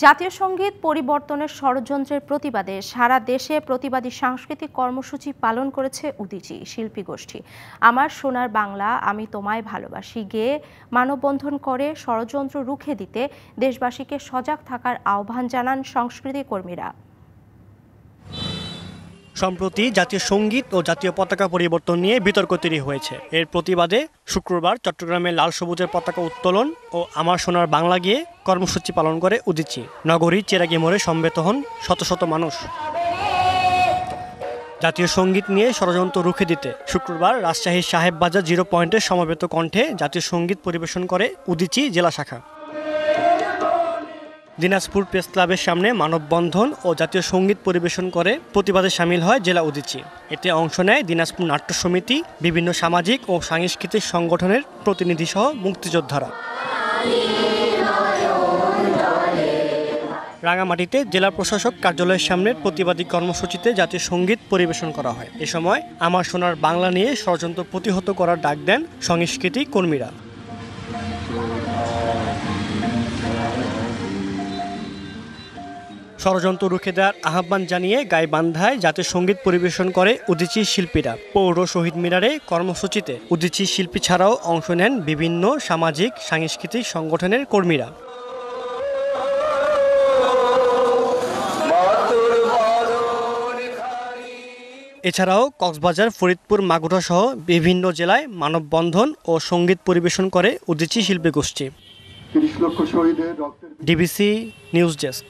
জাতীয় সংগীত পরিবর্তনের ষড়যন্ত্রের প্রতিবাদে সারা দেশে প্রতিবাদী সাংস্কৃতিক কর্মসূচি পালন করেছে উদীচী শিল্পী গোষ্ঠী। আমার সোনার বাংলা আমি তোমায় ভালোবাসি গেয়ে মানববন্ধন করে ষড়যন্ত্র রুখে দিতে দেশবাসীকে সজাগ থাকার আহ্বান জানান সংস্কৃতি কর্মীরা। সম্প্রতি জাতীয় সংগীত ও জাতীয় পতাকা পরিবর্তন নিয়ে বিতর্ক তৈরি হয়েছে। এর প্রতিবাদে শুক্রবার চট্টগ্রামে লাল সবুজের পতাকা উত্তোলন ও আমার সোনার বাংলা গিয়ে কর্মসূচি পালন করে উদীচী। নগরীর চেরাগি মোড়ে সমবেত হন শত শত মানুষ। জাতীয় সংগীত নিয়ে ষড়যন্ত্র রুখে দিতে শুক্রবার রাজশাহীর সাহেববাজার 0 পয়েন্টে সমবেত কণ্ঠে জাতীয় সংগীত পরিবেশন করে উদীচী জেলা শাখা। দিনাজপুর প্রেস ক্লাবের সামনে মানববন্ধন ও জাতীয় সংগীত পরিবেশন করে প্রতিবাদে সামিল হয় জেলা উদীচী। এতে অংশ নেয় দিনাজপুর নাট্য সমিতি, বিভিন্ন সামাজিক ও সাংস্কৃতিক সংগঠনের প্রতিনিধিসহ মুক্তিযোদ্ধারা। রাঙামাটিতে জেলা প্রশাসক কার্যালয়ের সামনে প্রতিবাদী কর্মসূচিতে জাতীয় সংগীত পরিবেশন করা হয়। এ সময় আমার সোনার বাংলা নিয়ে ষড়যন্ত্র প্রতিহত করার ডাক দেন সংস্কৃতি কর্মীরা। ষড়যন্ত্র রুখে দেওয়ার আহ্বান জানিয়ে গাইবান্ধায় জাতীয় সংগীত পরিবেশন করে উদীচী শিল্পীরা। পৌর শহীদ মিনারে কর্মসূচিতে উদীচী শিল্পী ছাড়াও অংশ নেন বিভিন্ন সামাজিক সাংস্কৃতিক সংগঠনের কর্মীরা। এছাড়াও কক্সবাজার, ফরিদপুর, মাগুরা সহ বিভিন্ন জেলায় মানববন্ধন ও সঙ্গীত পরিবেশন করে উদীচী শিল্পী গোষ্ঠী। 30 লক্ষ শহীদের ডিবিসি নিউজ ডেস্ক।